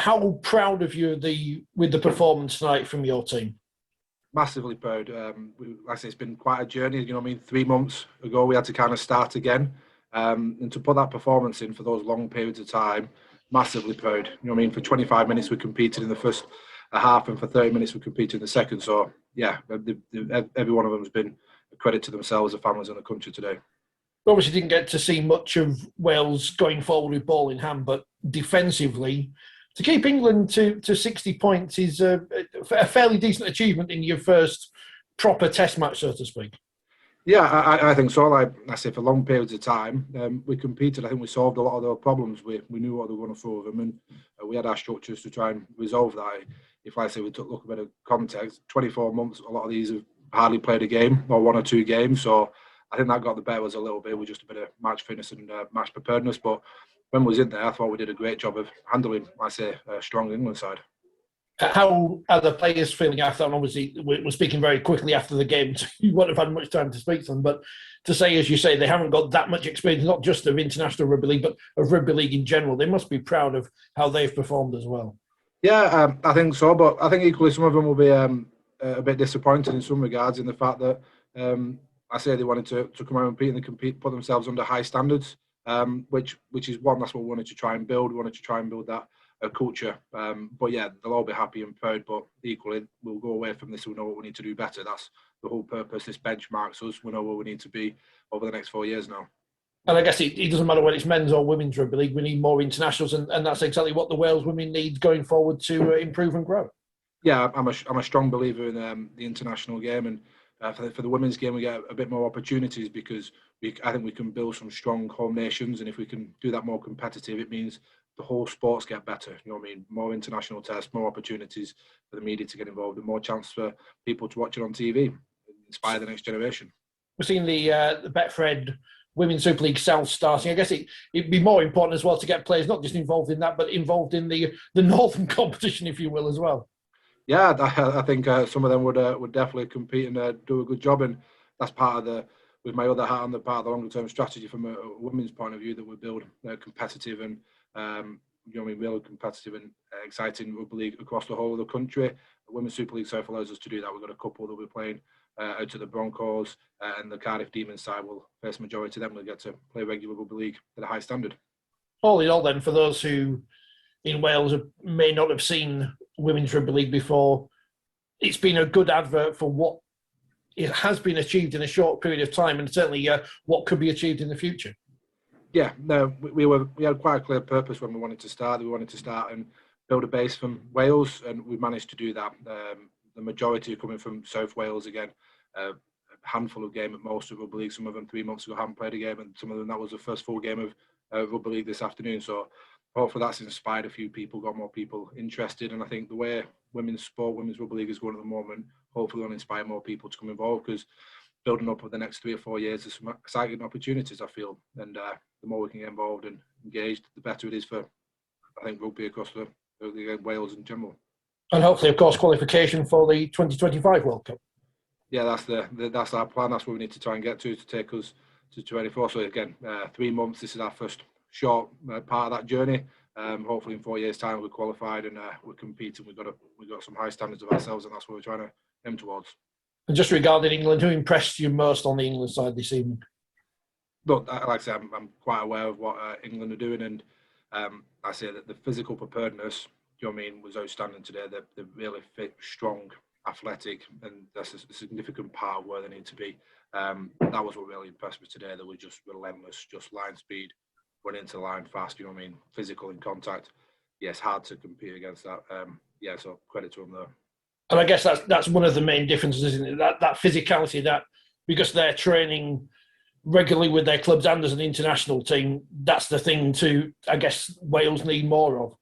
how proud of you with the performance tonight from your team? Massively proud. Like I say, it's been quite a journey. You know what I mean? 3 months ago, we had to kind of start again. And to put that performance in for those long periods of time, massively proud. You know what I mean? For 25 minutes, we competed in the first half, and for 30 minutes, we competed in the second. So, yeah, every one of them has been a credit to themselves, the families, and the country today. Obviously, didn't get to see much of Wales going forward with ball in hand, but defensively, to keep England to 60 points is a fairly decent achievement in your first proper Test match, so to speak. Yeah, I think so. Like I say, for long periods of time, we competed. I think we solved a lot of those problems. We knew what they were going to throw at them, and we had our structures to try and resolve that. If, like I say, we took a look a bit of context, 24 months, a lot of these have hardly played a game or 1 or 2 games. So I think that got the better of us a little bit with just a bit of match fitness and match preparedness. But when we was in there, I thought we did a great job of handling, like I say, a strong England side. How are the players feeling after? And obviously, we're speaking very quickly after the game, so you won't have had much time to speak to them. But to say, as you say, they haven't got that much experience, not just of international rugby league, but of rugby league in general. They must be proud of how they've performed as well. Yeah, I think so. But I think equally some of them will be a bit disappointed in some regards in the fact that I say they wanted to come out and compete, put themselves under high standards, which is one. That's what we wanted to try and build. We wanted to try and build that culture. But yeah, they'll all be happy and proud. But equally, we'll go away from this. We know what we need to do better. That's the whole purpose. This benchmarks us. We know where we need to be over the next 4 years now. And I guess it doesn't matter whether it's men's or women's rugby league. We need more internationals, and that's exactly what the Wales women need going forward to improve and grow. Yeah, I'm a strong believer in the international game, and for the women's game, we get a bit more opportunities because I think we can build some strong home nations, and if we can do that more competitive, it means the whole sports get better. You know what I mean? More international tests, more opportunities for the media to get involved, and more chance for people to watch it on TV, inspire the next generation. We're seeing the Betfred Women's Super League South starting. I guess it'd be more important as well to get players not just involved in that, but involved in the Northern competition, if you will, as well. Yeah, I think some of them would definitely compete and do a good job, and that's part of with my other hat on the part of the longer term strategy from a women's point of view, that we build competitive and really competitive and exciting rugby league across the whole of the country. The Women's Super League South allows us to do that. We've got a couple that we're playing out to the Broncos and the Cardiff Demons side will face majority of them. We'll get to play regular rugby league at a high standard. All in all, then, for those who in Wales may not have seen women's rugby league before, it's been a good advert for what it has been achieved in a short period of time, and certainly what could be achieved in the future. Yeah, no, we had quite a clear purpose when we wanted to start. We wanted to start and build a base from Wales, and we managed to do that. The majority are coming from South Wales again. A handful of games at most of rugby league. Some of them 3 months ago haven't played a game, and some of them that was the first full game of rugby league this afternoon. So hopefully that's inspired a few people, got more people interested. And I think the way women's sport, women's rugby league is going at the moment, hopefully will inspire more people to come involved, because building up over the next 3 or 4 years, there's some exciting opportunities, I feel. And the more we can get involved and engaged, the better it is for, I think, rugby across the Wales in general. And hopefully, of course, qualification for the 2025 World Cup. Yeah, that's our plan. That's what we need to try and get to take us to 24. So again, 3 months. This is our first short part of that journey. Hopefully, in 4 years' time, we're qualified and we're competing. We've got some high standards of ourselves, and that's what we're trying to aim towards. And just regarding England, who impressed you most on the England side this evening? Look, like I said, I'm quite aware of what England are doing, and I say that the physical preparedness, you know what I mean, was outstanding today. They're really fit, strong, athletic, and that's a significant part of where they need to be. That was what really impressed me today. They were just relentless, just line speed, running into the line fast, you know what I mean, physical in contact. Yeah, it's hard to compete against that. So credit to them there. And I guess that's one of the main differences, isn't it? That physicality, that because they're training regularly with their clubs and as an international team, that's the thing to, I guess, Wales need more of.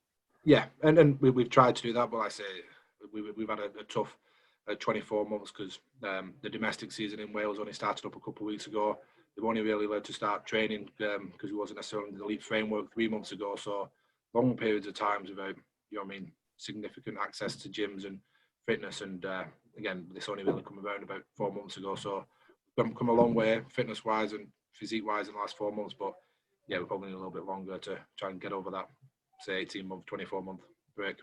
Yeah, and we've tried to do that, but I say we've had a tough 24 months because the domestic season in Wales only started up a couple of weeks ago. They've only really allowed to start training because we wasn't necessarily in the elite framework 3 months ago. So long periods of times without, you know what I mean, significant access to gyms and fitness. And again, this only really come around about 4 months ago. So we've come a long way fitness-wise and physique-wise in the last 4 months. But yeah, we probably need a little bit longer to try and get over that, say, 18 month, 24 month. break.